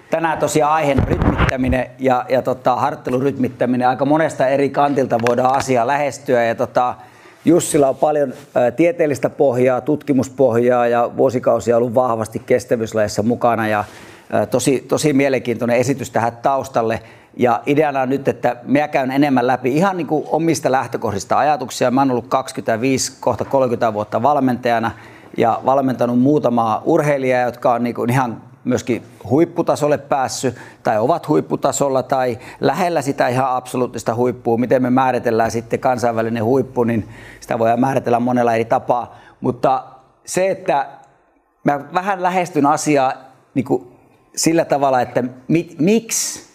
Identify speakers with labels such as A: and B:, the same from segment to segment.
A: Tänään tosiaan aiheena rytmittäminen ja harjoittelun rytmittäminen. Aika monesta eri kantilta voidaan asiaa lähestyä. Ja Jussilla on paljon tieteellistä pohjaa, tutkimuspohjaa ja vuosikausia ollut vahvasti kestävyyslajeissa mukana. Ja tosi mielenkiintoinen esitys tähän taustalle. Ja ideana on nyt, että minä käyn enemmän läpi ihan niin kuin omista lähtökohdista ajatuksia. Mä oon ollut 25, kohta 30 vuotta valmentajana ja valmentanut muutamaa urheilijaa, jotka on niin kuin ihan myöskin huipputasolle päässyt tai ovat huipputasolla tai lähellä sitä ihan absoluuttista huippua. Miten me määritellään sitten kansainvälinen huippu, niin sitä voidaan määritellä monella eri tapaa. Mutta se, että mä vähän lähestyn asiaa niin kuin sillä tavalla, että miksi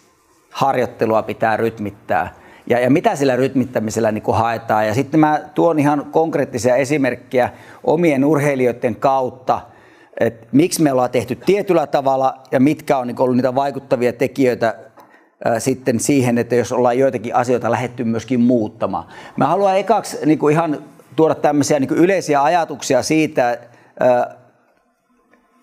A: harjoittelua pitää rytmittää ja mitä sillä rytmittämisellä niin kuin haetaan. Ja sitten mä tuon ihan konkreettisia esimerkkejä omien urheilijoiden kautta, että miksi me ollaan tehty tietyllä tavalla ja mitkä on niin ollut niitä vaikuttavia tekijöitä sitten siihen, että jos ollaan joitakin asioita lähdetty myöskin muuttamaan. Mä haluan ekaksi niin kuin ihan tuoda tämmöisiä niin kuin yleisiä ajatuksia siitä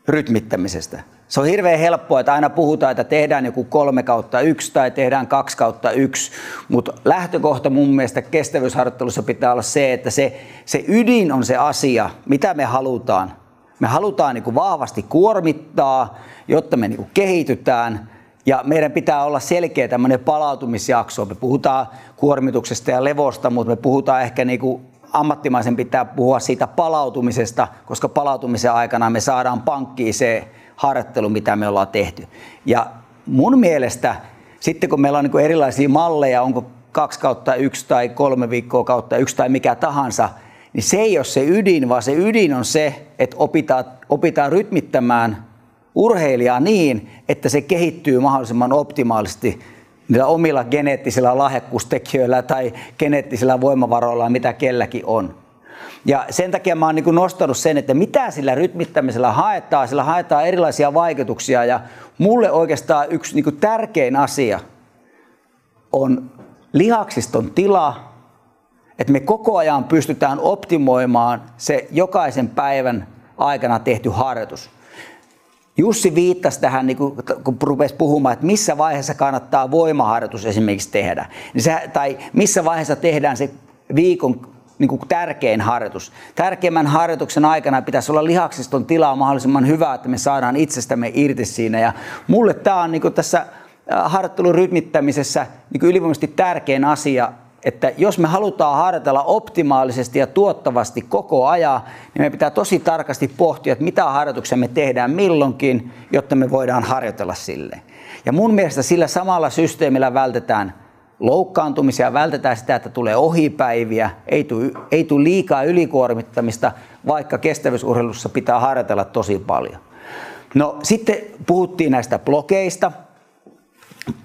A: rytmittämisestä. Se on hirveän helppoa, että aina puhutaan, että tehdään joku 3/1 tai tehdään 2/1, mutta lähtökohta mun mielestä kestävyysharjoittelussa pitää olla se, että se ydin on se asia, mitä me halutaan. Me halutaan niin kuin vahvasti kuormittaa, jotta me niin kuin kehitytään ja meidän pitää olla selkeä tämmöinen palautumisjakso. Me puhutaan kuormituksesta ja levosta, mutta me puhutaan ehkä niin kuin ammattimaisen pitää puhua siitä palautumisesta, koska palautumisen aikana me saadaan pankkiin se harjoittelu, mitä me ollaan tehty. Ja mun mielestä sitten kun meillä on niin kuin erilaisia malleja, onko 2/1 tai 3/1 tai mikä tahansa, niin se ei ole se ydin, vaan se ydin on se, että opitaan rytmittämään urheilijaa niin, että se kehittyy mahdollisimman optimaalisesti niillä omilla geneettisillä lahjakkuustekijöillä tai geneettisillä voimavaroilla, mitä kelläkin on. Ja sen takia mä oon niin kuin nostanut sen, että mitä sillä rytmittämisellä haetaan. Sillä haetaan erilaisia vaikutuksia ja mulle oikeastaan yksi niin kuin tärkein asia on lihaksiston tila, että me koko ajan pystytään optimoimaan se jokaisen päivän aikana tehty harjoitus. Jussi viittasi tähän, niin kun rupesi puhumaan, että missä vaiheessa kannattaa voimaharjoitus esimerkiksi tehdä. Tai missä vaiheessa tehdään se viikon niin kuin tärkein harjoitus. Tärkeimmän harjoituksen aikana pitäisi olla lihaksiston tilaa mahdollisimman hyvä, että me saadaan itsestämme irti siinä. Ja mulle tämä on niin kuin tässä harjoittelun rytmittämisessä niin kuin ylivoimaisesti tärkein asia, että jos me halutaan harjoitella optimaalisesti ja tuottavasti koko ajan, niin me pitää tosi tarkasti pohtia, että mitä harjoituksia me tehdään milloinkin, jotta me voidaan harjoitella sille. Ja mun mielestä sillä samalla systeemillä vältetään loukkaantumisia, vältetään sitä, että tulee ohipäiviä, ei tule liikaa ylikuormittamista, vaikka kestävyysurheilussa pitää harjoitella tosi paljon. No sitten puhuttiin näistä blokeista.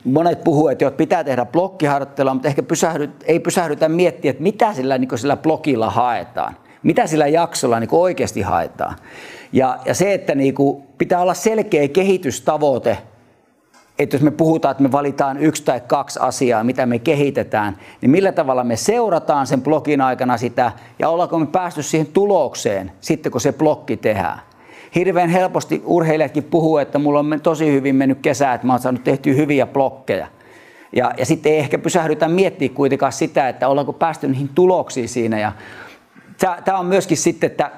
A: Monet puhuu, että pitää tehdä blokkiharjoittelua, mutta ehkä ei pysähdytä miettiä, että mitä sillä blokilla haetaan. Mitä sillä jaksolla oikeasti haetaan. Ja se, että pitää olla selkeä kehitystavoite, että jos me puhutaan, että me valitaan 1 tai 2 asiaa, mitä me kehitetään, niin millä tavalla me seurataan sen blogin aikana sitä ja ollaanko me päästy siihen tulokseen sitten, kun se blokki tehdään. Hirveän helposti urheilijatkin puhuu, että mulla on tosi hyvin mennyt kesä, että mä oon saanut tehtyä hyviä blokkeja. Ja sitten ei ehkä pysähdytä miettimään kuitenkaan sitä, että ollaanko päästy niihin tuloksiin siinä. Ja tämä on myöskin sitten, että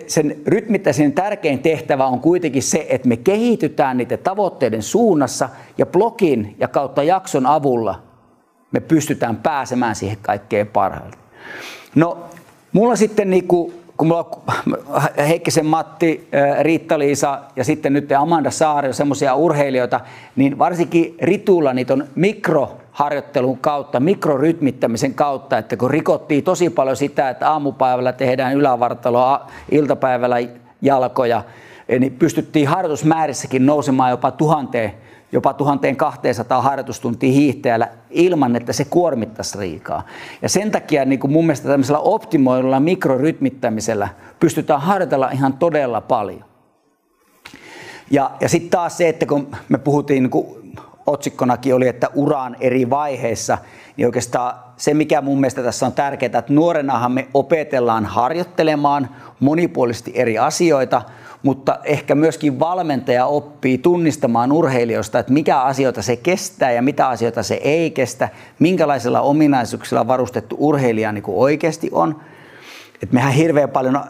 A: sen rytmittäisen tärkein tehtävä on kuitenkin se, että me kehitytään niiden tavoitteiden suunnassa ja blogin ja kautta jakson avulla me pystytään pääsemään siihen kaikkein parhaiten. No, mulla sitten kun mulla on Heikkisen Matti, Riitta-Liisa ja sitten nyt Amanda Saari on semmoisia urheilijoita, niin varsinkin Ritulla niitä on mikroharjoittelun kautta, mikrorytmittämisen kautta, että kun rikottiin tosi paljon sitä, että aamupäivällä tehdään ylävartaloa, iltapäivällä jalkoja, niin pystyttiin harjoitusmäärissäkin nousemaan jopa 1200 harjoitustuntia hiihtäjällä ilman, että se kuormittaisi liikaa. Ja sen takia mun mielestä tämmöisellä optimoidulla mikrorytmittämisellä pystytään harjoitella ihan todella paljon. Ja sitten taas se, että kun me puhuttiin otsikkonakin oli, että uraan eri vaiheissa, niin oikeastaan se, mikä mun mielestä tässä on tärkeää, että nuorenahan me opetellaan harjoittelemaan monipuolisesti eri asioita, mutta ehkä myöskin valmentaja oppii tunnistamaan urheilijoista, että mikä asioita se kestää ja mitä asioita se ei kestä, minkälaisilla ominaisuuksilla varustettu urheilija niin kuin oikeasti on. Et mehän hirveän paljon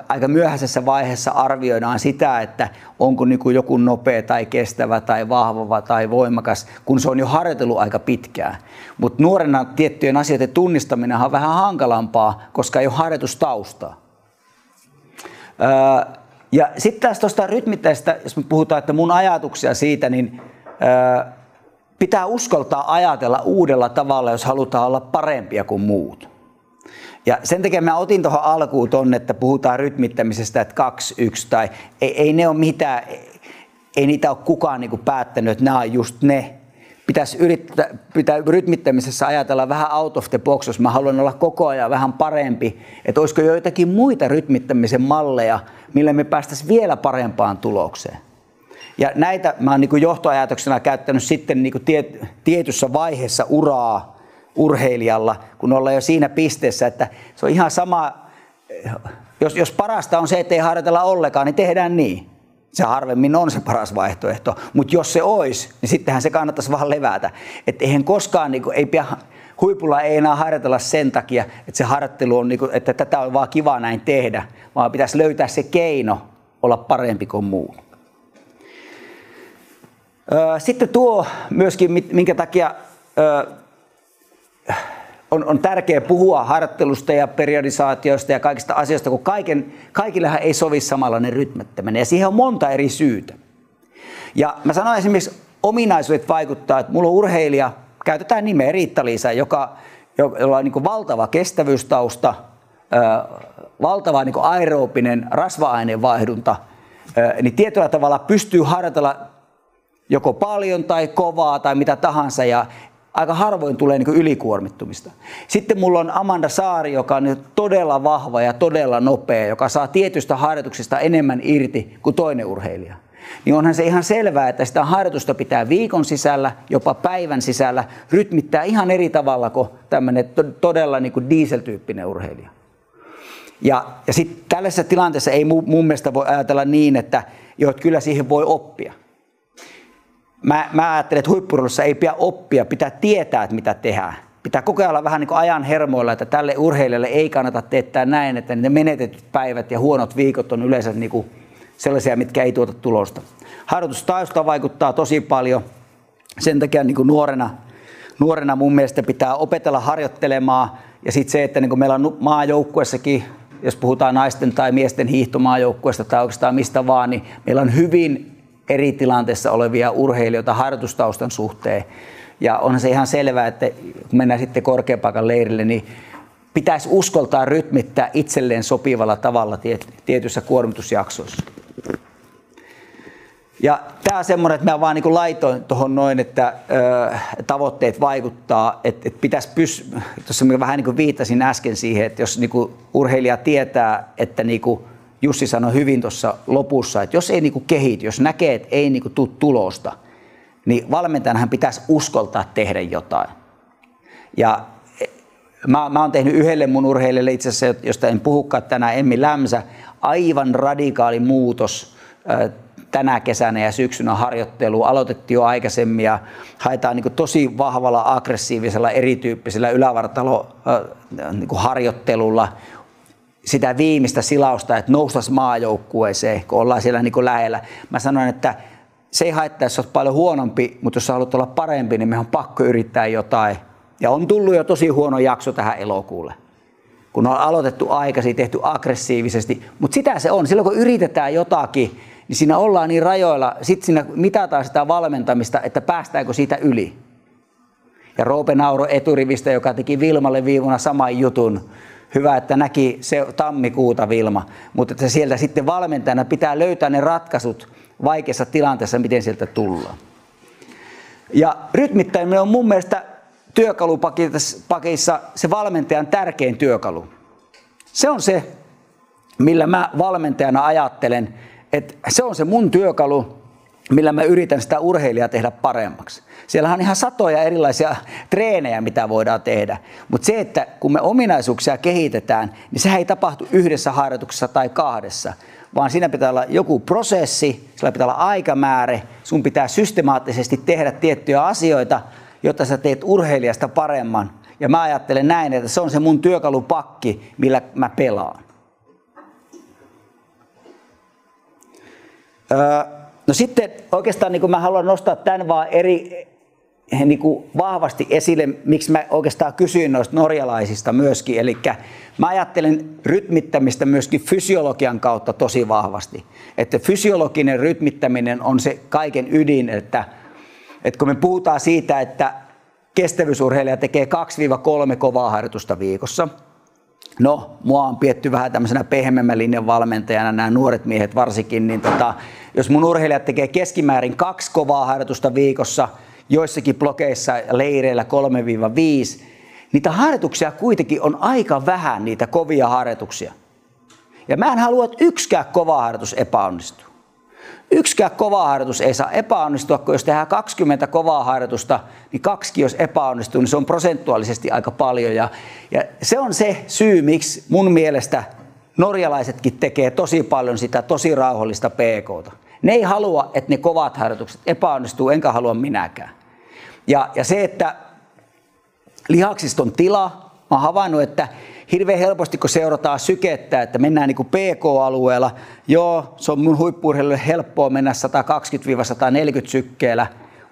A: aika myöhäisessä vaiheessa arvioidaan sitä, että onko niin kuin joku nopea tai kestävä tai vahva tai voimakas, kun se on jo harjoitellut aika pitkään. Mutta nuorena tiettyjen asioiden tunnistaminen on vähän hankalampaa, koska ei ole harjoitustaustaa. Ja sitten taas tuosta rytmittäistä, jos me puhutaan, että mun ajatuksia siitä, niin pitää uskaltaa ajatella uudella tavalla, jos halutaan olla parempia kuin muut. Ja sen takia mä otin tuohon alkuun tonne, että puhutaan rytmittämisestä, että 2, 1 tai ei ne ole mitään, ei niitä ole kukaan niinku päättänyt, että nämä on just ne. Pitäisi pitää rytmittämisessä ajatella vähän out of the box, jos mä haluan olla koko ajan vähän parempi, että olisiko joitakin muita rytmittämisen malleja, millä me päästäisiin vielä parempaan tulokseen. Ja näitä mä oon niinku johtoajatuksena käyttänyt sitten niinku tietyssä vaiheessa uraa urheilijalla, kun ollaan jo siinä pisteessä, että se on ihan sama, jos parasta on se, että ei harjoitella ollenkaan, niin tehdään niin. Se harvemmin on se paras vaihtoehto, mutta jos se olisi, niin sittenhän se kannattaisi vaan levätä. Että eihän koskaan, huipulla ei enää harjoitella sen takia, että se harjoittelu on, että tätä on vaan kiva näin tehdä, vaan pitäisi löytää se keino olla parempi kuin muu. Sitten tuo myöskin, minkä takia on tärkeää puhua harjoittelusta ja periodisaatioista ja kaikista asioista, kun kaikillehan ei sovi samanlainen rytmittäminen. Ja siihen on monta eri syytä. Ja mä sanoin esimerkiksi, ominaisuudet vaikuttaa, että mulla on urheilija, käytetään nimeä Riitta-Liisa, jolla on niin valtava kestävyystausta, valtava niin aerobinen rasva-aineenvaihdunta, niin tietyllä tavalla pystyy harjoitella joko paljon tai kovaa tai mitä tahansa, ja aika harvoin tulee niin ylikuormittumista. Sitten mulla on Amanda Saari, joka on todella vahva ja todella nopea, joka saa tietystä harjoituksista enemmän irti kuin toinen urheilija. Niin onhan se ihan selvää, että sitä harjoitusta pitää viikon sisällä, jopa päivän sisällä rytmittää ihan eri tavalla kuin tämmöinen todella niin kuin diesel-tyyppinen urheilija. Ja sitten tällaisessa tilanteessa ei mun mielestä voi ajatella niin, että kyllä siihen voi oppia. Mä ajattelen, että huippu-urheilussa ei pidä oppia, pitää tietää, että mitä tehdään. Pitää koko ajan olla vähän niin kuin ajan hermoilla, että tälle urheilijalle ei kannata teettää näin, että ne menetetyt päivät ja huonot viikot on yleensä niin kuin sellaisia, mitkä ei tuota tulosta. Harjoitustausta vaikuttaa tosi paljon. Sen takia niin kuin nuorena mun mielestä pitää opetella harjoittelemaan. Ja sitten se, että niin kuin meillä on maajoukkuessakin, jos puhutaan naisten tai miesten hiihtomaajoukkueesta tai oikeastaan mistä vaan, niin meillä on hyvin eri tilanteissa olevia urheilijoita harjoitustaustan suhteen. Ja onhan se ihan selvää, että kun mennään sitten korkeapaikan leirille, niin pitäisi uskaltaa rytmittää itselleen sopivalla tavalla tietyissä kuormitusjaksoissa. Ja tämä on semmoinen, että mä vaan niin kuin laitoin tuohon noin, että tavoitteet vaikuttaa, että pitäisi tuossa vähän niin kuin viittasin äsken siihen, että jos niin kuin urheilija tietää, että niin kuin Jussi sanoi hyvin tuossa lopussa, että jos ei niin kuin kehity, jos näkee, että ei niin kuin tule tulosta, niin valmentajanhan pitäisi uskaltaa tehdä jotain. Ja mä oon tehnyt yhdelle mun urheilijalle itse asiassa, josta en puhukaan tänään, Emmi Lämsä, aivan radikaali muutos tänä kesänä ja syksynä harjoittelu. Aloitettiin jo aikaisemmin ja haetaan niin kuin tosi vahvalla, aggressiivisella, erityyppisellä ylävartaloharjoittelulla sitä viimeistä silausta, että noustaisi maajoukkueeseen, kun ollaan siellä niin kuin lähellä. Mä sanoin, että se ei haittaa, jos olet paljon huonompi, mutta jos sä haluat olla parempi, niin meidän on pakko yrittää jotain. Ja on tullut jo tosi huono jakso tähän elokuulle, kun on aloitettu aikaisin, tehty aggressiivisesti. Mutta sitä se on. Silloin kun yritetään jotakin, niin siinä ollaan niin rajoilla. Sitten siinä mitataan sitä valmentamista, että päästäänkö siitä yli. Ja Roope Nauro eturivistä, joka teki Vilmalle viivuna saman jutun. Hyvä, että näki se tammikuuta Vilma. Mutta että sieltä sitten valmentajana pitää löytää ne ratkaisut vaikeassa tilanteessa, miten sieltä tullaan. Ja rytmittäminen on mun mielestä työkalupakissa se valmentajan tärkein työkalu. Se on se, millä mä valmentajana ajattelen, että se on se mun työkalu, millä mä yritän sitä urheilijaa tehdä paremmaksi. Siellä on ihan satoja erilaisia treenejä, mitä voidaan tehdä. Mutta se, että kun me ominaisuuksia kehitetään, niin sehän ei tapahtu yhdessä harjoituksessa tai kahdessa, vaan siinä pitää olla joku prosessi, sillä pitää olla aikamäärä, sun pitää systemaattisesti tehdä tiettyjä asioita, jotta sä teet urheilijasta paremman. Ja mä ajattelen näin, että se on se mun työkalupakki, millä mä pelaan. No sitten oikeastaan niin mä haluan nostaa tämän vaan niin vahvasti esille, miksi mä oikeastaan kysyin noista norjalaisista myöskin. Eli mä ajattelen rytmittämistä myöskin fysiologian kautta tosi vahvasti. Että fysiologinen rytmittäminen on se kaiken ydin, että kun me puhutaan siitä, että kestävyysurheilija tekee 2-3 kovaa harjoitusta viikossa. No, mua on pietty vähän tämmöisenä pehmeämmän linjan valmentajana, nämä nuoret miehet varsinkin, niin jos mun urheilijat tekee keskimäärin 2 kovaa harjoitusta viikossa, joissakin blokeissa leireillä 3-5, niitä harjoituksia kuitenkin on aika vähän, niitä kovia harjoituksia. Ja mä en halua, että yksikään kova harjoitus epäonnistuu. Yksikään kova harjoitus ei saa epäonnistua, kun jos tehdään 20 kovaa harjoitusta, niin 2 jos epäonnistuu, niin se on prosentuaalisesti aika paljon. Ja se on se syy, miksi mun mielestä norjalaisetkin tekee tosi paljon sitä tosi rauhallista PK:ta. Ne ei halua, että ne kovat harjoitukset epäonnistuu, enkä halua minäkään. Ja se, että lihaksiston tila, mä oon havainnut, että hirveän helposti kun seurataan sykettä, että mennään niin kuin PK-alueella, joo, se on mun huippu-urheilulle helppoa mennä 120-140 sykkeellä,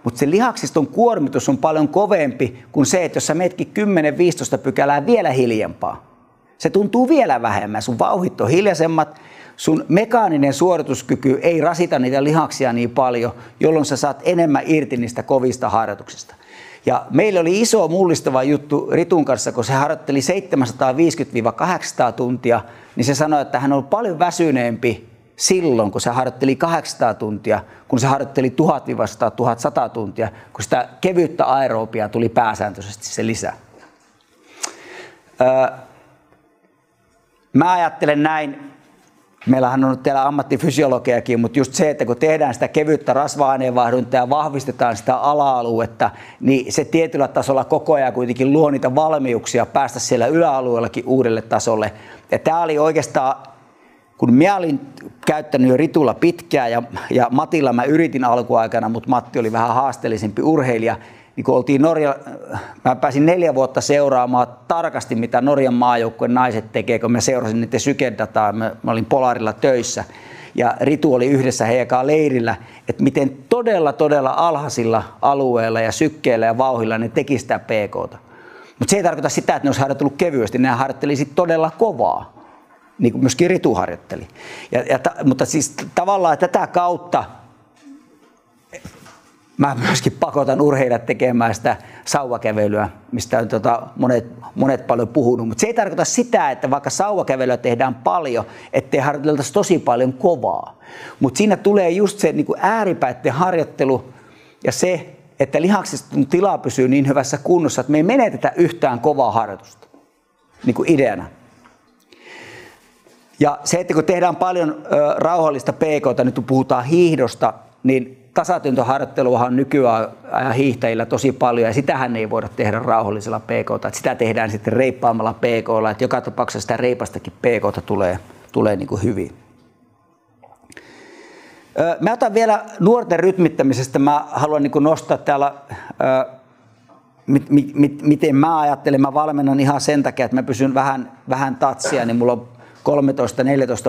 A: mutta se lihaksiston kuormitus on paljon kovempi kuin se, että jos sä meetkin 10-15 pykälää vielä hiljempaa. Se tuntuu vielä vähemmän, sun vauhdit on hiljaisemmat, sun mekaaninen suorituskyky ei rasita niitä lihaksia niin paljon, jolloin sä saat enemmän irti niistä kovista harjoituksista. Ja meillä oli iso mullistava juttu Ritun kanssa, kun se harjoitteli 750-800 tuntia, niin se sanoi, että hän on paljon väsyneempi silloin, kun se harjoitteli 800 tuntia, kun se harjoitteli 1000-1100 tuntia, kun sitä kevyttä aerobiaa tuli pääsääntöisesti se lisää. Mä ajattelen näin, meillähän on täällä ammattifysiologiakin, mutta just se, että kun tehdään sitä kevyttä rasva-aineenvaihduntaa ja vahvistetaan sitä ala-aluetta, niin se tietyllä tasolla koko ajan kuitenkin luo niitä valmiuksia päästä siellä yläalueellakin uudelle tasolle. Ja tämä oli oikeastaan, kun minä olin käyttänyt jo Ritulla pitkään ja Matilla mä yritin alkuaikana, mutta Matti oli vähän haasteellisempi urheilija, niin kun oltiin mä pääsin 4 vuotta seuraamaan tarkasti, mitä Norjan maajoukkueen naiset tekee, kun mä seurasin niiden sykedataa, mä olin Polarilla töissä, ja Ritu oli yhdessä heidän leirillä, että miten todella alhaisilla alueilla ja sykkeillä ja vauhilla ne teki sitä PK:ta. Mutta se ei tarkoita sitä, että ne olisi harjoitellut kevyesti, ne harjoitteli sit todella kovaa, niin kuin myöskin Ritu harjoitteli. Mutta siis tavallaan tätä kautta mä myöskin pakotan urheilijat tekemään sitä sauvakävelyä, mistä on monet paljon puhunut. Mutta se ei tarkoita sitä, että vaikka sauvakävelyä tehdään paljon, ettei harjoiteltaisi tosi paljon kovaa. Mutta siinä tulee just se niin kuin ääripäitten harjoittelu ja se, että lihaksiston tila pysyy niin hyvässä kunnossa, että me ei menetetä yhtään kovaa harjoitusta, niin kuin ideana. Ja se, että kun tehdään paljon rauhallista PK:ta, nyt kun puhutaan hiihdosta, niin tasatyntöharjoitteluahan on nykyään hiihtäjillä tosi paljon ja sitähän ei voida tehdä rauhallisella PK:ta. Sitä tehdään sitten reippaamalla PK:lla, että joka tapauksessa sitä reipastakin PK:ta tulee niin kuin hyvin. Mä otan vielä nuorten rytmittämisestä. Mä haluan niin kuin nostaa täällä, miten mä ajattelen. Mä valmennan ihan sen takia, että mä pysyn vähän tatsia, niin mulla on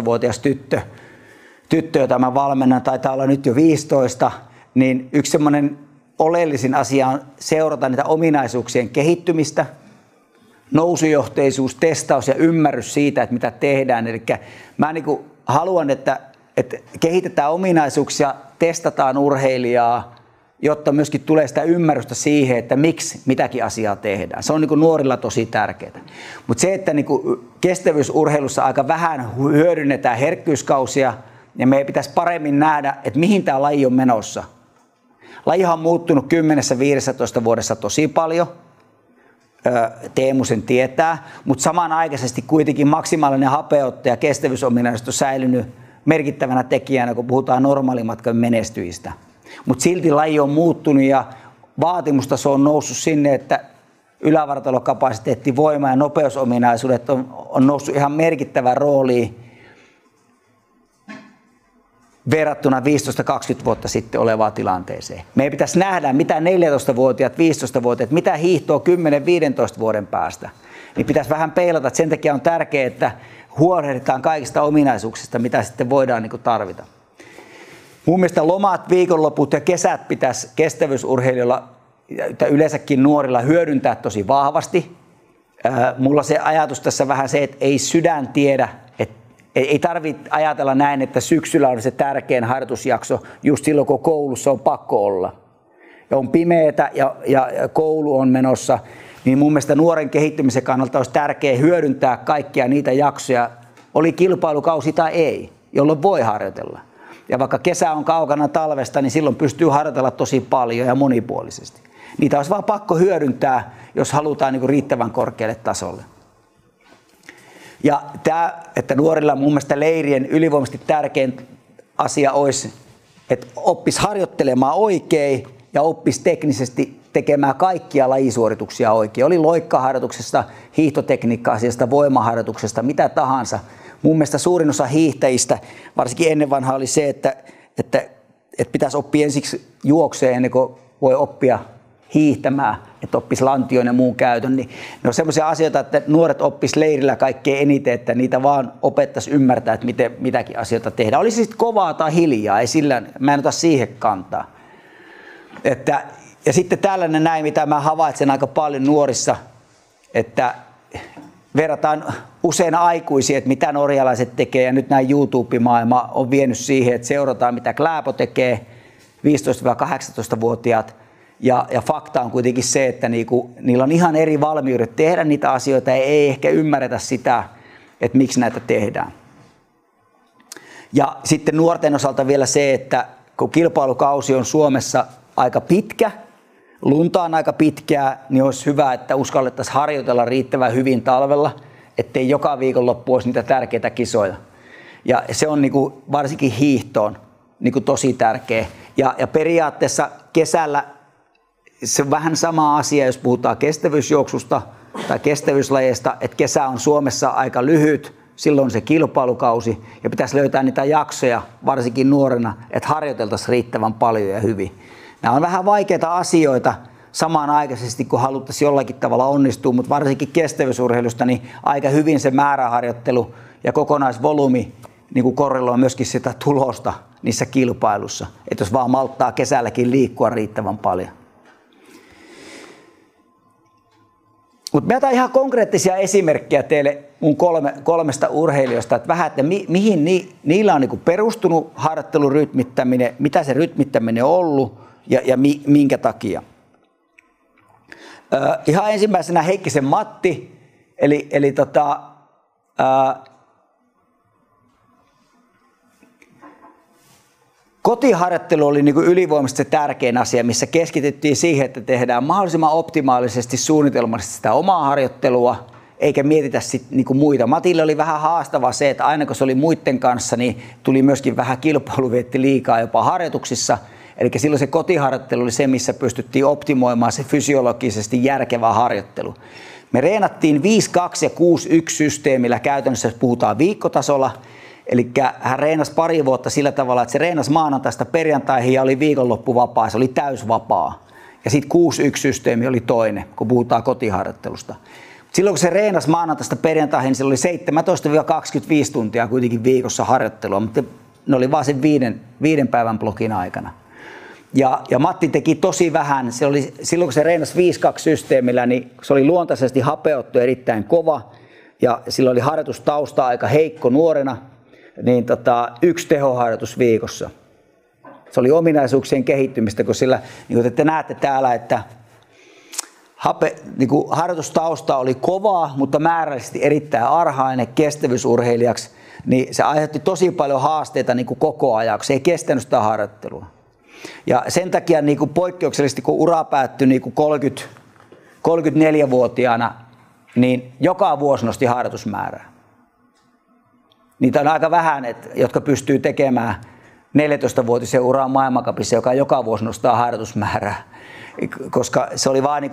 A: 13-14-vuotias tyttö, jota mä valmennan, taitaa olla nyt jo 15, niin yksi semmoinen oleellisin asia on seurata niitä ominaisuuksien kehittymistä, nousujohteisuus, testaus ja ymmärrys siitä, että mitä tehdään. Eli mä niin kuin haluan, että kehitetään ominaisuuksia, testataan urheilijaa, jotta myöskin tulee sitä ymmärrystä siihen, että miksi mitäkin asiaa tehdään. Se on niin kuin nuorilla tosi tärkeää. Mutta se, että niin kuin kestävyysurheilussa aika vähän hyödynnetään herkkyyskausia, ja meidän pitäisi paremmin nähdä, että mihin tämä laji on menossa. Lajihan on muuttunut 10-15 vuodessa tosi paljon. Teemu sen tietää, mutta samanaikaisesti kuitenkin maksimaalinen hapeutto ja kestävyysominaisuus on säilynyt merkittävänä tekijänä, kun puhutaan normaalimatkan menestyjistä. Mutta silti laji on muuttunut ja vaatimustaso on noussut sinne, että ylävartalokapasiteetti, voima ja nopeusominaisuudet on noussut ihan merkittävään rooliin verrattuna 15-20 vuotta sitten olevaan tilanteeseen. Meidän pitäisi nähdä, mitä 14-vuotiaat, 15-vuotiaat, mitä hiihtoa 10-15 vuoden päästä. Niin pitäisi vähän peilata, että sen takia on tärkeää, että huolehditaan kaikista ominaisuuksista, mitä sitten voidaan tarvita. Mun mielestä lomat, viikonloput ja kesät pitäisi kestävyysurheilijoilla ja yleensäkin nuorilla hyödyntää tosi vahvasti. Mulla se ajatus tässä vähän se, että ei sydän tiedä, että ei tarvitse ajatella näin, että syksyllä on se tärkein harjoitusjakso just silloin, kun koulussa on pakko olla. Ja on pimeätä ja koulu on menossa, niin mun mielestä nuoren kehittymisen kannalta olisi tärkeää hyödyntää kaikkia niitä jaksoja, oli kilpailukausi tai ei, jolloin voi harjoitella. Ja vaikka kesä on kaukana talvesta, niin silloin pystyy harjoitella tosi paljon ja monipuolisesti. Niitä olisi vaan pakko hyödyntää, jos halutaan riittävän korkealle tasolle. Ja tämä, että nuorilla mun mielestä leirien ylivoimaisesti tärkein asia olisi, että oppisi harjoittelemaan oikein ja oppisi teknisesti tekemään kaikkia lajisuorituksia oikein. Oli loikkaharjoituksesta, hiihtotekniikka-asiasta, voimaharjoituksesta, mitä tahansa. Mun mielestä suurin osa hiihtäjistä, varsinkin ennen vanhaa, oli se, että pitäisi oppia ensiksi juokseen ennen kuin voi oppia hiihtämään, että oppisi lantion ja muun käytön. Niin ne on sellaisia asioita, että nuoret oppis leirillä kaikkein eniten, että niitä vaan opettaisi ymmärtää, että miten mitäkin asioita tehdään. Oli se sitten kovaa tai hiljaa, ei sillä, mä en ota siihen kantaa. Ja sitten tällainen näin, mitä mä havaitsen aika paljon nuorissa, että verrataan usein aikuisia, että mitä norjalaiset tekee, ja nyt näin YouTube-maailma on vienyt siihen, että seurataan mitä Kläbo tekee, 15-18-vuotiaat, ja fakta on kuitenkin se, että niillä on ihan eri valmiudet tehdä niitä asioita, ja ei ehkä ymmärretä sitä, että miksi näitä tehdään. Ja sitten nuorten osalta vielä se, että kun kilpailukausi on Suomessa aika pitkä, lunta on aika pitkää, niin olisi hyvä, että uskallettaisiin harjoitella riittävän hyvin talvella, ettei joka viikonloppu olisi niitä tärkeitä kisoja. Ja se on varsinkin hiihtoon tosi tärkeä. Ja periaatteessa kesällä se on vähän sama asia, jos puhutaan kestävyysjuoksusta tai kestävyyslajeista, että kesä on Suomessa aika lyhyt, silloin on se kilpailukausi ja pitäisi löytää niitä jaksoja, varsinkin nuorena, että harjoiteltaisiin riittävän paljon ja hyvin. Nämä on vähän vaikeita asioita samanaikaisesti, kun haluttaisiin jollakin tavalla onnistua, mutta varsinkin kestävyysurheilusta niin aika hyvin se määräharjoittelu ja kokonaisvolyymi korreloi myöskin sitä tulosta niissä kilpailussa, että jos vaan malttaa kesälläkin liikkua riittävän paljon. Mutta mä otan ihan konkreettisia esimerkkejä teille mun kolmesta urheilijoista, että vähän, että mihin niillä on perustunut harjoittelun rytmittäminen, mitä se rytmittäminen on ollut ja minkä takia. Ihan ensimmäisenä Heikkisen Matti, eli kotiharjoittelu oli ylivoimaisesti se tärkein asia, missä keskityttiin siihen, että tehdään mahdollisimman optimaalisesti suunnitelmallisesti sitä omaa harjoittelua, eikä mietitä muita. Matille oli vähän haastavaa se, että aina kun se oli muiden kanssa, niin tuli myöskin vähän kilpailuvietti liikaa jopa harjoituksissa. Eli silloin se kotiharjoittelu oli se, missä pystyttiin optimoimaan se fysiologisesti järkevä harjoittelu. Me reenattiin 5-2 ja 6-1 systeemillä käytännössä, jos puhutaan viikkotasolla. Eli hän reenasi pari vuotta sillä tavalla, että se reenasi maanantaista perjantaihin ja oli viikonloppu vapaa, se oli täysvapaa. Ja sitten 6-1 systeemi oli toinen, kun puhutaan kotiharjoittelusta. Silloin kun se reenasi maanantaista perjantaihin, niin se oli 17-25 tuntia kuitenkin viikossa harjoittelua, mutta ne oli vaan sen 5 päivän blokin aikana. Ja Matti teki tosi vähän. Silloin kun se reenasi 5-2 systeemillä, niin se oli luontaisesti hapeuttu erittäin kova. Ja sillä oli harjoitustausta aika heikko nuorena, niin 1 tehoharjoitus viikossa. Se oli ominaisuuksien kehittymistä, kun sillä, niin kuin te näette täällä, että harjoitustausta oli kovaa, mutta määrällisesti erittäin arhainen kestävyysurheilijaksi, niin se aiheutti tosi paljon haasteita koko ajan, se ei kestänyt sitä harjoittelua. Ja sen takia poikkeuksellisesti, kun ura päättyi 34-vuotiaana, niin joka vuosi nosti harjoitusmäärää. Niitä on aika vähän, jotka pystyy tekemään 14-vuotisen uraan maailmancupissa, joka joka vuosi nostaa harjoitusmäärää, koska se oli, vaan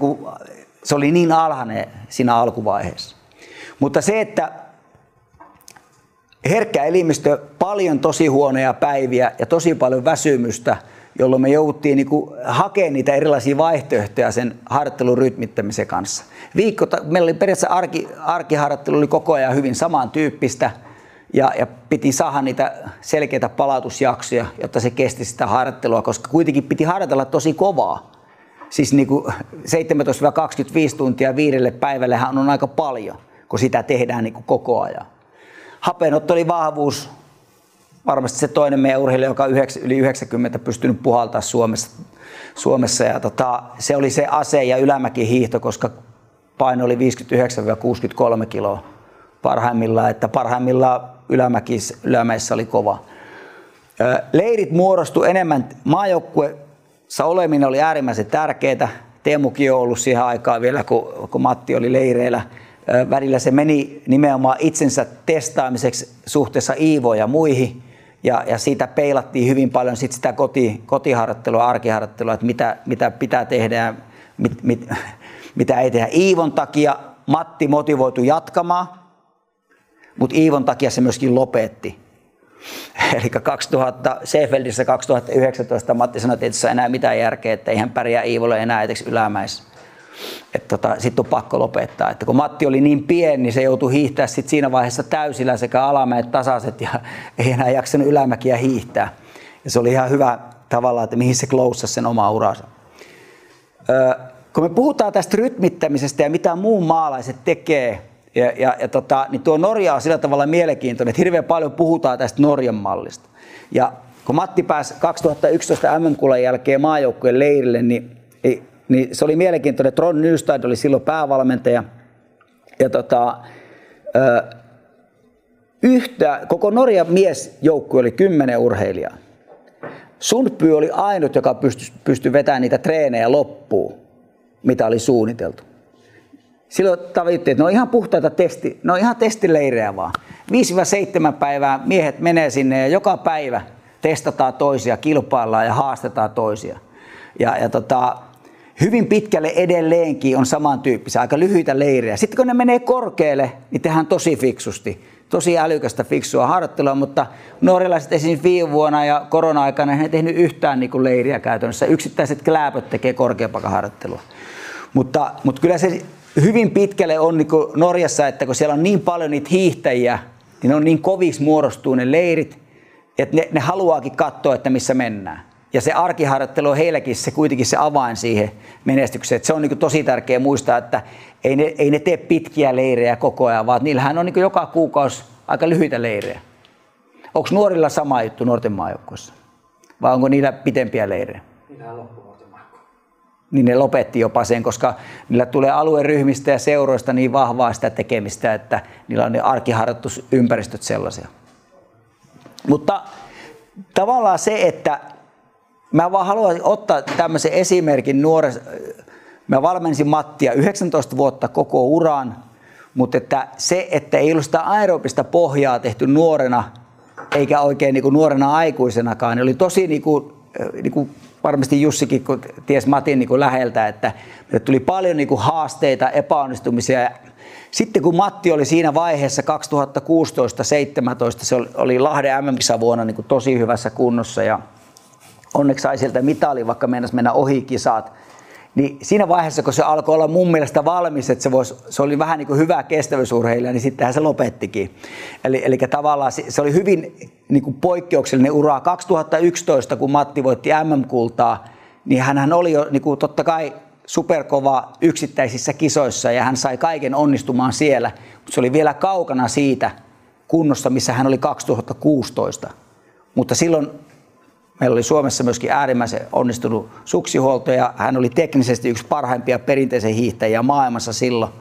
A: se oli niin alhainen siinä alkuvaiheessa. Mutta se, että herkkä elimistö, paljon tosi huonoja päiviä ja tosi paljon väsymystä, jolloin me jouduttiin hakemaan niitä erilaisia vaihtoehtoja sen harjoittelun rytmittämisen kanssa. Meillä oli periaatteessa arkiharjoittelu oli koko ajan hyvin samantyyppistä ja piti saada niitä selkeitä palautusjaksoja, jotta se kesti sitä harjoittelua, koska kuitenkin piti harjoitella tosi kovaa. Siis 17-25 tuntia 5 päivällehän on aika paljon, kun sitä tehdään koko ajan. Hapenotto oli vahvuus. Varmasti se toinen meidän urheilija, joka on yli 90 pystynyt puhaltaa Suomessa. Ja se oli se ase ja ylämäkihiihto, koska paino oli 59-63 kiloa parhaimmillaan. Että parhaimmillaan ylämäissä oli kova. Leirit muodostu enemmän. Maajoukkueessa oleminen oli äärimmäisen tärkeää. Teemukin on ollut siihen aikaan vielä, kun Matti oli leireillä. Välillä se meni nimenomaan itsensä testaamiseksi suhteessa Iivoon ja muihin. Ja siitä peilattiin hyvin paljon sitä kotiharjoittelua, arkiharjoittelua, että mitä pitää tehdä ja mitä ei tehdä. Iivon takia Matti motivoitui jatkamaan, mutta Iivon takia se myöskin lopetti. Eli Seefeldissä 2019 Matti sanoi, että ei tässä enää mitään järkeä, että ei hän pärjää Iivolle enää eteksi ylämäessä. Sitten on pakko lopettaa. Että kun Matti oli niin pieni, niin se joutui hiihtää siinä vaiheessa täysillä sekä alamäet tasaiset ja ei enää jaksanut ylämäkiä hiihtää. Ja se oli ihan hyvä tavallaan, että mihin se kloussasi sen omaa uransa. Kun me puhutaan tästä rytmittämisestä ja mitä muun maalaiset tekee, niin tuo Norja on sillä tavalla mielenkiintoinen, että hirveän paljon puhutaan tästä Norjan mallista. Ja kun Matti pääsi 2011 MM-kullan jälkeen maajoukkueen leirille, niin se oli mielenkiintoinen, että Ron Nystad oli silloin päävalmentaja. Ja koko Norjan miesjoukkue oli 10 urheilijaa. Sundby oli ainut, joka pystyi vetämään niitä treenejä loppuun, mitä oli suunniteltu. Silloin tavoittiin, että ne on ihan puhtaita ne on ihan testileirejä vaan. 5-7 päivää miehet menee sinne ja joka päivä testataan toisia, kilpaillaan ja haastetaan toisia. Hyvin pitkälle edelleenkin on samantyyppisiä, aika lyhyitä leirejä. Sitten kun ne menee korkealle, niin tehdään tosi fiksusti. Tosi älykästä, fiksua harjoittelua, mutta norjalaiset esimerkiksi viime vuonna ja korona-aikana ei tehnyt yhtään leiriä käytännössä. Yksittäiset kläpöt tekee korkeampakaharjoittelua. Mutta kyllä se hyvin pitkälle on Norjassa, että kun siellä on niin paljon niitä hiihtäjiä, niin ne on niin koviksi muodostuu ne leirit, että ne haluaakin katsoa, että missä mennään. Ja se arkiharjoittelu on heilläkin kuitenkin se avain siihen menestykseen. Että se on tosi tärkeää muistaa, että ei ne tee pitkiä leirejä koko ajan, vaan niillähän on joka kuukausi aika lyhyitä leirejä. Onko nuorilla sama juttu nuorten maajoukkueessa? Vai onko niillä pitempiä leirejä?
B: Niillä loppuvuoten maajoukkueessa.
A: Niin ne lopetti jopa sen, koska niillä tulee alueryhmistä ja seuroista niin vahvaa sitä tekemistä, että niillä on ne arkiharjoitusympäristöt sellaisia. Mutta tavallaan se, että mä vaan haluan ottaa tämmöisen esimerkin mä valmensin Mattia 19 vuotta koko uran, mutta että ei ollut sitä aerobista pohjaa tehty nuorena, eikä oikein nuorena aikuisenakaan, niin oli tosi varmasti Jussikin, kun ties Matin läheltä, että tuli paljon haasteita, epäonnistumisia. Sitten kun Matti oli siinä vaiheessa 2016-2017, se oli Lahden MM-kisavuonna tosi hyvässä kunnossa ja onneksi sai sieltä mitali, vaikka meinasi mennä ohi kisat. Niin siinä vaiheessa, kun se alkoi olla mun mielestä valmis, että se oli vähän hyvä kestävyysurheilija, niin sittenhän se lopettikin. Eli tavallaan se oli hyvin poikkeuksellinen ura. 2011, kun Matti voitti MM-kultaa, niin hän oli jo totta kai superkova yksittäisissä kisoissa ja hän sai kaiken onnistumaan siellä. Mutta se oli vielä kaukana siitä kunnossa, missä hän oli 2016. Mutta silloin meillä oli Suomessa myöskin äärimmäisen onnistunut suksihuolto ja hän oli teknisesti yksi parhaimpia perinteisen hiihtäjiä maailmassa silloin.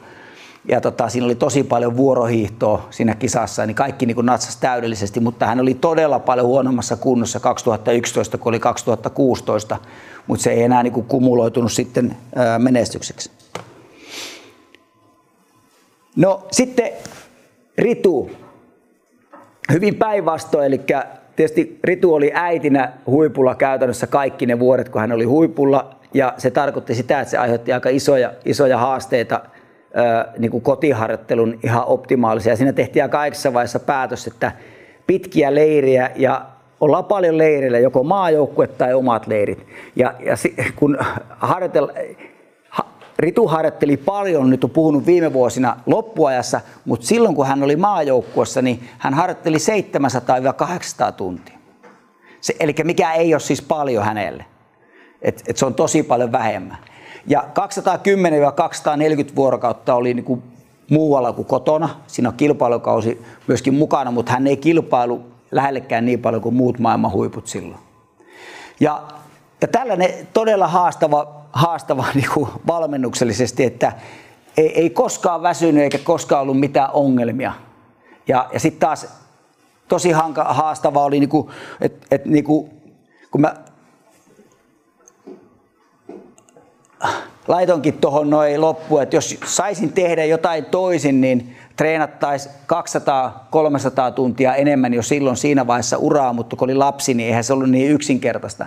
A: Ja siinä oli tosi paljon vuorohiihtoa siinä kisassa, niin kaikki natsasi täydellisesti, mutta hän oli todella paljon huonommassa kunnossa 2011 kuin oli 2016, mutta se ei enää kumuloitunut sitten menestykseksi. No sitten Ritu, hyvin päinvastoin, eli tietysti Ritu oli äitinä huipulla käytännössä kaikki ne vuodet, kun hän oli huipulla. Ja se tarkoitti sitä, että se aiheutti aika isoja haasteita niin kuin kotiharjoittelun ihan optimaalisia. Siinä tehtiin aika aikaisessa vaiheessa päätös, että pitkiä leiriä ja ollaan paljon leireillä, joko maajoukkue tai omat leirit. Ja kun Ritu harjoitteli paljon, nyt on puhunut viime vuosina loppuajassa, mutta silloin kun hän oli maajoukkuessa, niin hän harjoitteli 700-800 tuntia. Eli mikä ei ole siis paljon hänelle. Et se on tosi paljon vähemmän. Ja 210-240 vuorokautta oli niin kuin muualla kuin kotona. Siinä on kilpailukausi myöskin mukana, mutta hän ei kilpailu lähellekään niin paljon kuin muut maailman huiput silloin. Ja tällainen todella haastava niin kuin valmennuksellisesti, että ei koskaan väsynyt eikä koskaan ollut mitään ongelmia. Ja sitten taas tosi haastavaa oli, että kun mä laitoinkin tuohon noin loppuun, että jos saisin tehdä jotain toisin, niin treenattaisiin 200-300 tuntia enemmän jo silloin siinä vaiheessa uraa, mutta kun oli lapsi, niin eihän se ollut niin yksinkertaista.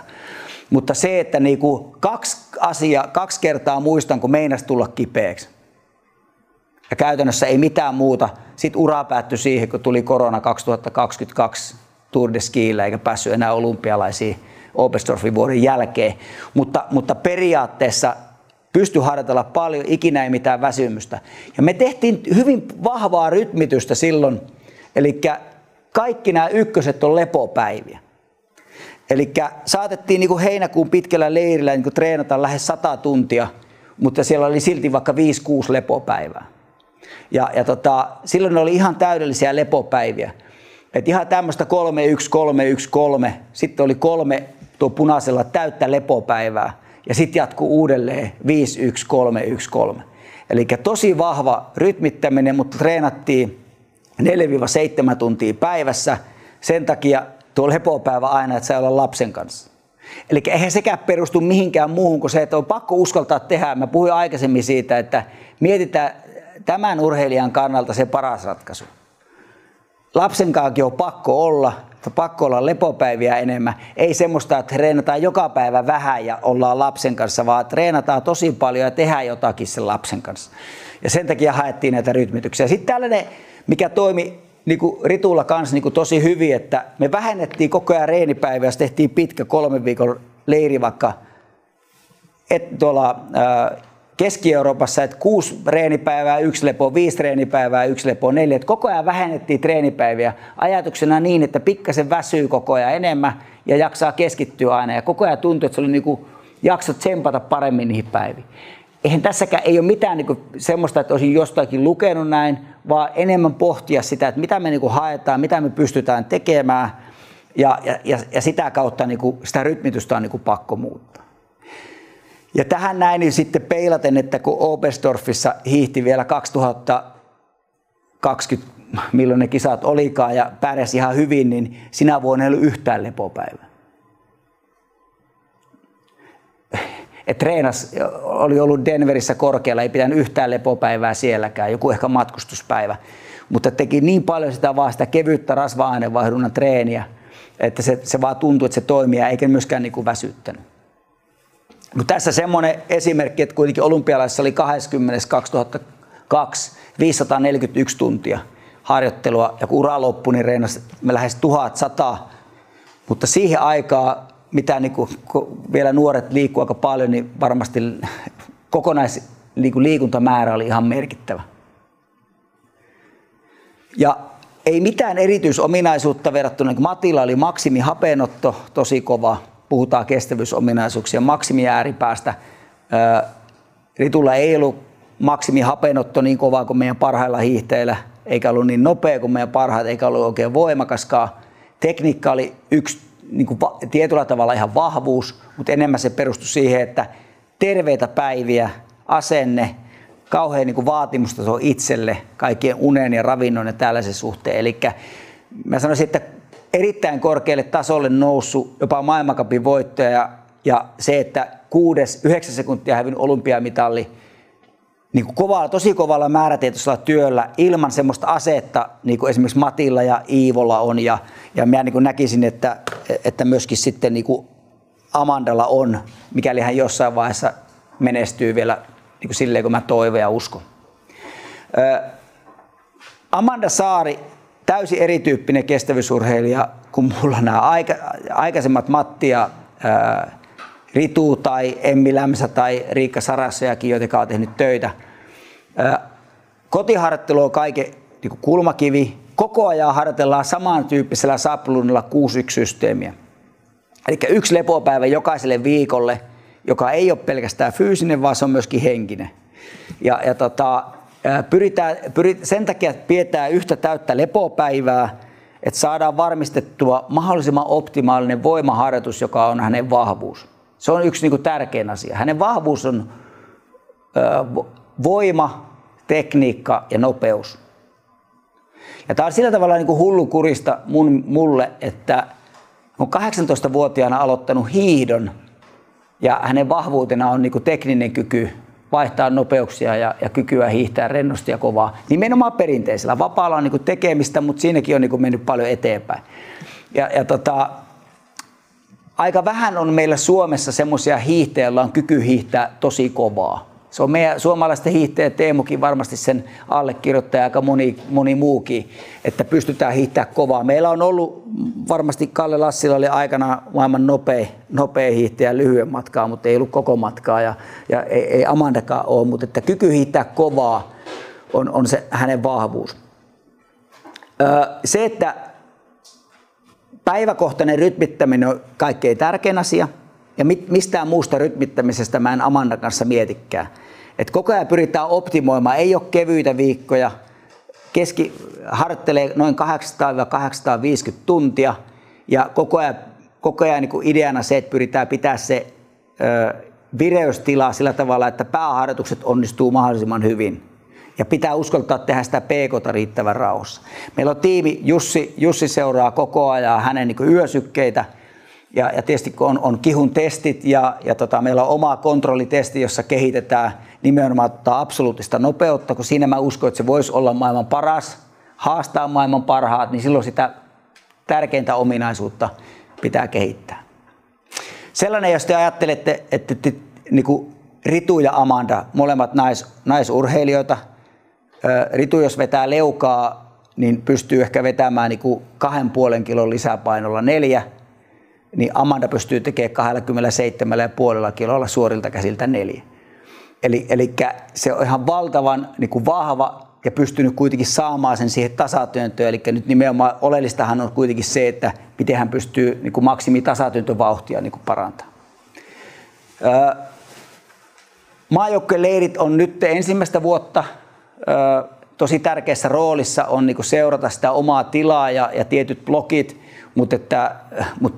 A: Mutta se, että kaksi kertaa muistan, kun meinasi tulla kipeäksi. Ja käytännössä ei mitään muuta. Sitten ura päättyi siihen, kun tuli korona 2022 Tour de Skillä, eikä päässyt enää olympialaisiin Oberstdorfin vuoden jälkeen. Mutta periaatteessa pystyi harjoitella paljon, ikinä ei mitään väsymystä. Ja me tehtiin hyvin vahvaa rytmitystä silloin, eli kaikki nämä ykköset on lepopäiviä. Eli saatettiin niin kuin heinäkuun pitkällä leirillä niin kuin treenata lähes 100 tuntia, mutta siellä oli silti vaikka 5-6 lepopäivää. Ja silloin ne oli ihan täydellisiä lepopäiviä. Et ihan tämmöistä 3-1-3-1-3, sitten oli 3 tuo punaisella täyttä lepopäivää ja sitten jatkuu uudelleen 5-1-3-1-3. Eli tosi vahva rytmittäminen, mutta treenattiin 4-7 tuntia päivässä. Sen takia tuo lepopäivä aina, että saa olla lapsen kanssa. Eli eihän sekään perustu mihinkään muuhun kuin se, että on pakko uskaltaa tehdä. Mä puhuin aikaisemmin siitä, että mietitään tämän urheilijan kannalta se paras ratkaisu. Lapsen kanssa on pakko olla lepopäiviä enemmän. Ei semmoista, että treenataan joka päivä vähän ja ollaan lapsen kanssa, vaan treenataan tosi paljon ja tehdään jotakin sen lapsen kanssa. Ja sen takia haettiin näitä rytmityksiä. Sitten tällainen, mikä toimi niin kuin Ritulla kanssa niin kuin tosi hyvin, että me vähennettiin koko ajan reenipäiviä, tehtiin pitkä 3 viikon leiri vaikka tuolla Keski-Euroopassa, että 6 treenipäivää, 1 lepo, 5 treenipäivää, 1 lepo, 4. Että koko ajan vähennettiin treenipäiviä ajatuksena niin, että pikkasen väsyy koko ajan enemmän ja jaksaa keskittyä aina. Ja koko ajan tuntui, että se oli niin kuin jakso tsempata paremmin niihin päiviin. Eihän tässäkään ei ole mitään niin kuin semmoista, että olisin jostakin lukenut näin, vaan enemmän pohtia sitä, että mitä me niin kuin haetaan, mitä me pystytään tekemään. Ja sitä kautta niin kuin sitä rytmitystä on niin kuin pakko muuttaa. Ja tähän näin niin sitten peilaten, että kun Oberstdorfissa hiihti vielä 2020, milloin ne kisat olikaan ja pärjäsi ihan hyvin, niin sinä vuonna ei ollut yhtään lepopäivää. Et treenas, oli ollut Denverissä korkealla, ei pitänyt yhtään lepopäivää sielläkään, joku ehkä matkustuspäivä. Mutta teki niin paljon sitä vaan sitä kevyttä rasva-ainevaihdunnan treeniä, että se vaan tuntui, että se toimii eikä myöskään niin kuin väsyttänyt. Mutta tässä semmoinen esimerkki, että kuitenkin olympialaisissa oli 20.2002 541 tuntia harjoittelua ja kun ura loppui, niin reenasi lähes 1100. Mutta siihen aikaan, mitä niin kuin, vielä nuoret liikkuu aika paljon, niin varmasti kokonaisliikuntamäärä oli ihan merkittävä. Ja ei mitään erityisominaisuutta verrattuna, niin Matilla oli maksimihapenotto tosi kova. Puhutaan kestävyysominaisuuksia, maksimiääripäästä. Ritulla ei ollut maksimihapenotto niin kovaa kuin meidän parhailla hiihtäjillä, eikä ollut niin nopea kuin meidän parhaat, eikä ollut oikein voimakaskaan. Tekniikka oli yksi niin kuin tietyllä tavalla ihan vahvuus, mutta enemmän se perustui siihen, että terveitä päiviä, asenne, kauhean niin kuin vaatimustaso itselle, kaikkien unen ja ravinnon ja tällaisen suhteen. Eli mä sanoisin, että erittäin korkealle tasolle noussut jopa maailmancupin voittaja ja se, että 9 sekuntia hävinnyt olympiamitalli niin kuin tosi kovalla määrätietoisella työllä ilman semmoista asetta, niin kuin esimerkiksi Matilla ja Iivolla on. Ja mä niin kuin näkisin, että myöskin sitten niin kuin Amandalla on, mikäli hän jossain vaiheessa menestyy vielä niin kuin silleen, kun mä toivon ja uskon. Amanda Saari, täysin erityyppinen kestävyysurheilija kuin mulla nämä aikaisemmat Matti ja Ritu tai Emmi Lämsä tai Riikka Sarassojakin, jotka on tehnyt töitä. Kotiharjoittelu on kaiken niin kuin kulmakivi. Koko ajan harjoitellaan samantyyppisellä sapluunilla 6-1-systeemiä. Eli 1 lepopäivä jokaiselle viikolle, joka ei ole pelkästään fyysinen, vaan se on myöskin henkinen. Sen takia pidetään yhtä täyttä lepopäivää, että saadaan varmistettua mahdollisimman optimaalinen voimaharjoitus, joka on hänen vahvuus. Se on yksi niin kuin tärkein asia. Hänen vahvuus on voima, tekniikka ja nopeus. Ja tämä on sillä tavalla niin kuin hullunkurista mulle, että olen 18-vuotiaana aloittanut hiihdon ja hänen vahvuutena on niin kuin tekninen kyky vaihtaa nopeuksia ja kykyä hiihtää rennosti ja kovaa. Nimenomaan perinteisellä. Vapaalla on niin kuin tekemistä, mutta siinäkin on niin kuin mennyt paljon eteenpäin. Aika vähän on meillä Suomessa semmoisia hiihtäjiä, joilla on kyky hiihtää tosi kovaa. Se on meidän suomalaisten hiihtäjä Teemukin varmasti sen allekirjoittaja, aika moni muukin, että pystytään hiihtämään kovaa. Meillä on ollut, varmasti Kalle Lassila oli aikanaan maailman nopea hiihtäjä lyhyen matkaa, mutta ei ollut koko matkaa ja ei Amandakaan ole, mutta että kyky hiihtää kovaa on se hänen vahvuus. Se, että päiväkohtainen rytmittäminen on kaikkein tärkein asia. Ja mistään muusta rytmittämisestä mä en Amandan kanssa mietikään. Et koko ajan pyritään optimoimaan, ei ole kevyitä viikkoja. Harjoittelee noin 800-850 tuntia. Ja koko ajan niin kuin ideana se, että pyritään pitää se vireystila sillä tavalla, että pääharjoitukset onnistuu mahdollisimman hyvin. Ja pitää uskaltaa tehdä sitä PK:ta riittävän rauhassa. Meillä on tiimi, Jussi seuraa koko ajan hänen niin kuin yösykkeitä. Ja tietysti kun on kihun testit ja meillä on oma kontrollitesti, jossa kehitetään nimenomaan absoluuttista nopeutta, kun siinä mä uskon, että se voisi olla maailman paras, haastaa maailman parhaat, niin silloin sitä tärkeintä ominaisuutta pitää kehittää. Sellainen, jos te ajattelette, että niin kuin Ritu ja Amanda, molemmat naisurheilijoita, Ritu jos vetää leukaa, niin pystyy ehkä vetämään niin kuin 2,5 kilon lisäpainolla 4, niin Amanda pystyy tekemään 27,5 kilolla suorilta käsiltä 4. Eli se on ihan valtavan niin kuin vahva ja pystynyt kuitenkin saamaan sen siihen tasatyöntöön. Eli nyt nimenomaan oleellistahan on kuitenkin se, että miten hän pystyy niin kuin maksimitasatyyntövauhtia niin kuin parantamaan. Maajoukkueleirit on nyt ensimmäistä vuotta tosi tärkeässä roolissa on niin kuin seurata sitä omaa tilaa ja tietyt blokit. Mutta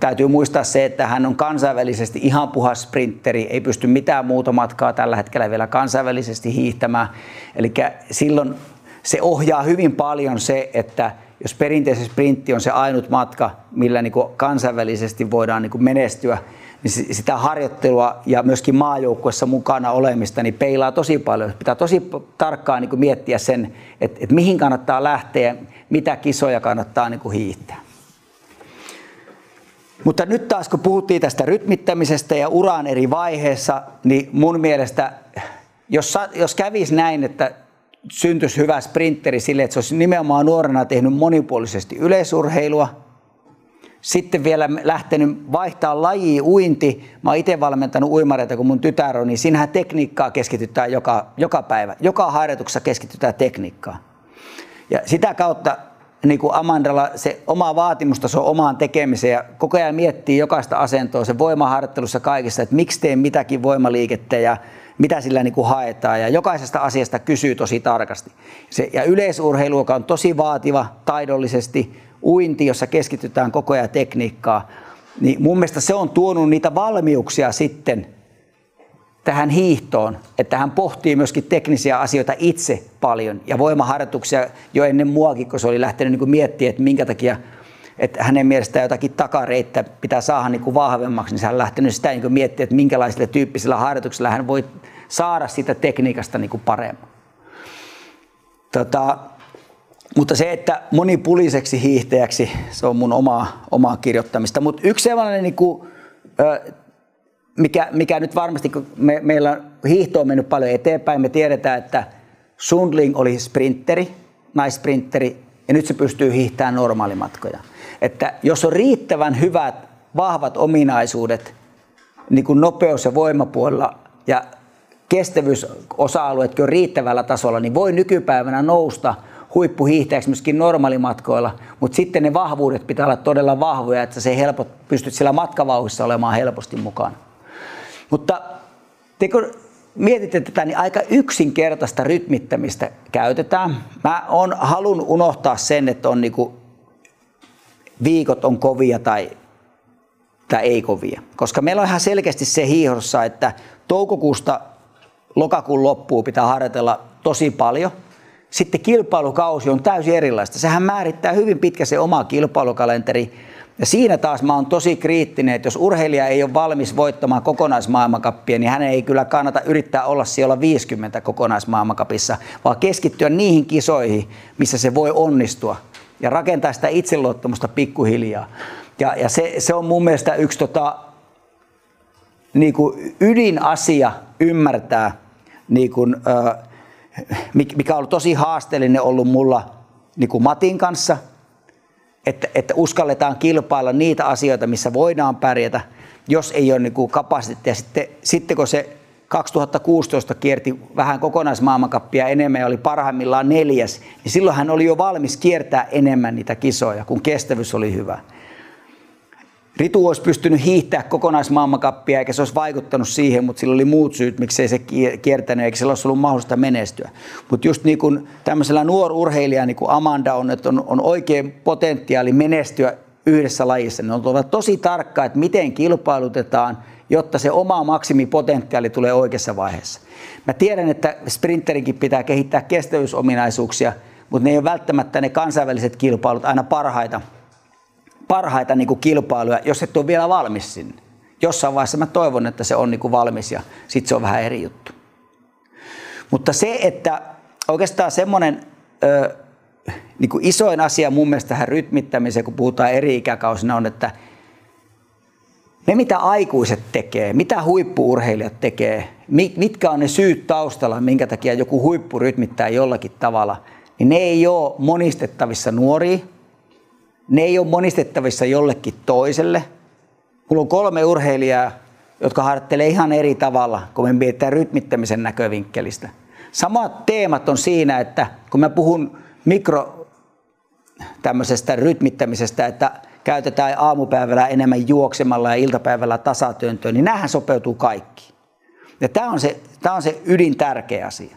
A: täytyy muistaa se, että hän on kansainvälisesti ihan puhas sprinteri, ei pysty mitään muuta matkaa tällä hetkellä vielä kansainvälisesti hiihtämään. Eli silloin se ohjaa hyvin paljon se, että jos perinteisen sprintti on se ainut matka, millä niin kuin kansainvälisesti voidaan niin kuin menestyä, niin sitä harjoittelua ja myöskin maajoukkuessa mukana olemista niin peilaa tosi paljon. Pitää tosi tarkkaan niin kuin miettiä sen, että mihin kannattaa lähteä, mitä kisoja kannattaa niin kuin hiihtää. Mutta nyt taas kun puhuttiin tästä rytmittämisestä ja uran eri vaiheessa, niin mun mielestä, jos kävisi näin, että syntyisi hyvä sprinteri sille, että se olisi nimenomaan nuorena tehnyt monipuolisesti yleisurheilua, sitten vielä lähtenyt vaihtaa lajia uinti. Mä oon itse valmentanut uimareita, kun mun tytär on, niin siinähän tekniikkaa keskitytään joka päivä. Joka harjoituksessa keskitytään tekniikkaan. Ja sitä kautta niin kuin Amandalla se oma vaatimustaso omaan tekemiseen ja koko ajan miettii jokaista asentoa se voimaharjoittelussa kaikissa, että miksi teen mitäkin voimaliikettä ja mitä sillä niin kuin haetaan ja jokaisesta asiasta kysyy tosi tarkasti. Ja yleisurheilu, joka on tosi vaativa taidollisesti, uinti, jossa keskitytään koko ajan tekniikkaan, niin mun mielestä se on tuonut niitä valmiuksia sitten tähän hiihtoon, että hän pohtii myöskin teknisiä asioita itse paljon ja voimaharjoituksia jo ennen muakin, kun se oli lähtenyt niin kuin miettimään, että minkä takia että hänen mielestään jotakin takareittä pitää saada niin kuin vahvemmaksi, niin hän on lähtenyt sitä niin kuin miettimään, että minkälaisilla tyyppisillä harjoituksilla hän voi saada sitä tekniikasta niin kuin paremmin. Mutta se, että monipuliseksi hiihtäjäksi, se on mun omaa kirjoittamista. Mutta yksi sellainen, niin kuin, mikä nyt varmasti, kun meillä hiihto on mennyt paljon eteenpäin, me tiedetään, että Sundling oli sprinteri, naissprinteri, ja nyt se pystyy hiihtämään normaalimatkoja. Että jos on riittävän hyvät, vahvat ominaisuudet, niin kuin nopeus- ja voimapuolella, ja kestävyysosa-alueetkin on riittävällä tasolla, niin voi nykypäivänä nousta huippuhiihtäjäksi myöskin normaalimatkoilla, mutta sitten ne vahvuudet pitää olla todella vahvoja, että se pystyt siellä matkavauhdissa olemaan helposti mukana. Mutta kun mietitte tätä, niin aika yksinkertaista rytmittämistä käytetään. Mä oon halunnut unohtaa sen, että on niinku viikot on kovia tai ei kovia. Koska meillä on ihan selkeästi se hiihdossa, että toukokuusta lokakuun loppuun pitää harjoitella tosi paljon. Sitten kilpailukausi on täysin erilaista. Sehän määrittää hyvin pitkä se oma kilpailukalenteri. Ja siinä taas mä oon tosi kriittinen, että jos urheilija ei ole valmis voittamaan kokonaismaailmankappia, niin hänen ei kyllä kannata yrittää olla siellä 50 kokonaismaailmankapissa, vaan keskittyä niihin kisoihin, missä se voi onnistua ja rakentaa sitä itseluottamusta pikkuhiljaa. Ja se on mun mielestä yksi niin kuin ydinasia ymmärtää, niin kuin, mikä on ollut tosi haasteellinen ollut mulla niin kuin Matin kanssa, että uskalletaan kilpailla niitä asioita, missä voidaan pärjätä, jos ei ole niin kuin kapasiteettia. Sitten kun se 2016 kierti vähän kokonaismaailmankappia enemmän ja oli parhaimmillaan 4., niin silloin hän oli jo valmis kiertää enemmän niitä kisoja, kun kestävyys oli hyvä. Ritu olisi pystynyt hiihtämään kokonaismaailmankappia, eikä se olisi vaikuttanut siihen, mutta sillä oli muut syyt, miksei se kiertänyt, eikä sillä olisi ollut mahdollista menestyä. Mutta just niin kuin tämmöisellä nuorurheilijalla, niin kuin Amanda on, että on oikein potentiaali menestyä yhdessä lajissa, niin on oltava tosi tarkkaa, että miten kilpailutetaan, jotta se oma maksimipotentiaali tulee oikeassa vaiheessa. Mä tiedän, että sprinterinkin pitää kehittää kestävyysominaisuuksia, mutta ne ei ole välttämättä ne kansainväliset kilpailut aina parhaita niin kuin kilpailuja, jos et ole vielä valmis sinne. Jossain vaiheessa mä toivon, että se on niin kuin valmis ja sitten se on vähän eri juttu. Mutta se, että oikeastaan semmoinen niin kuin isoin asia mun mielestä tähän rytmittämiseen, kun puhutaan eri ikäkausina, on, että ne mitä aikuiset tekee, mitä huippu-urheilijat tekee, mitkä on ne syyt taustalla, minkä takia joku huippu rytmittää jollakin tavalla, niin ne ei ole monistettavissa nuoriin. Ne ei ole monistettavissa jollekin toiselle. Mulla on 3 urheilijaa, jotka harjoittelee ihan eri tavalla, kun me mietitään rytmittämisen näkövinkkelistä. Samat teemat on siinä, että kun mä puhun tämmöisestä rytmittämisestä, että käytetään aamupäivällä enemmän juoksemalla ja iltapäivällä tasatyöntöön, niin näähän sopeutuu kaikki. Ja tämä on se ydin tärkeä asia.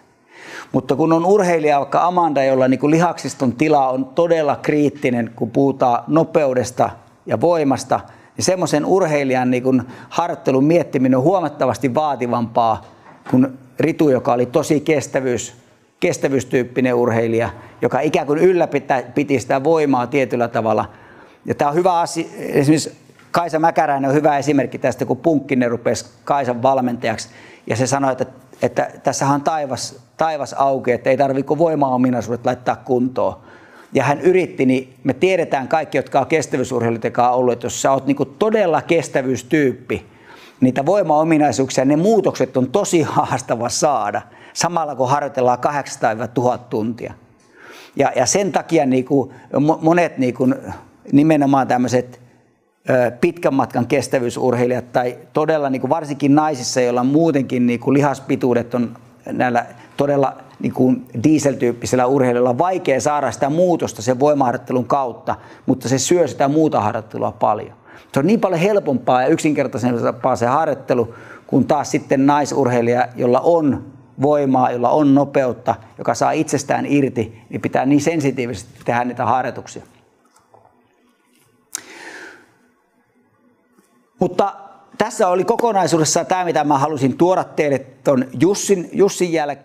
A: Mutta kun on urheilija, vaikka Amanda, jolla niin kuin lihaksiston tila on todella kriittinen, kun puhutaan nopeudesta ja voimasta, niin semmoisen urheilijan niin kuin harjoittelun miettiminen on huomattavasti vaativampaa kuin Ritu, joka oli tosi kestävyystyyppinen urheilija, joka ikään kuin ylläpiti sitä voimaa tietyllä tavalla. Ja tämä on hyvä asia, esimerkiksi Kaisa Mäkäräinen on hyvä esimerkki tästä, kun Punkkinen rupesi Kaisan valmentajaksi, ja se sanoi, että tässähän on taivas auki, että ei tarvitse voimaominaisuudet laittaa kuntoon. Ja hän yritti, niin me tiedetään kaikki, jotka on kestävyysurheilijoita ollut, että jos sä oot niin todella kestävyystyyppi, niitä voimaominaisuuksia, ne muutokset on tosi haastava saada, samalla kun harjoitellaan 800-1000 tuntia. Ja sen takia niin kuin monet niin kuin nimenomaan tämmöiset pitkän matkan kestävyysurheilijat tai todella niin kuin varsinkin naisissa, joilla muutenkin niin kuin lihaspituudet on näillä todella niin kuin dieseltyyppisillä urheilijoilla vaikea saada sitä muutosta sen voimaharjoittelun kautta, mutta se syö sitä muuta harjoittelua paljon. Se on niin paljon helpompaa ja yksinkertaisempaa se harjoittelu, kun taas sitten naisurheilija, jolla on voimaa, jolla on nopeutta, joka saa itsestään irti, niin pitää niin sensitiivisesti tehdä niitä harjoituksia. Mutta tässä oli kokonaisuudessaan tämä, mitä mä halusin tuoda teille ton Jussin jälkeen.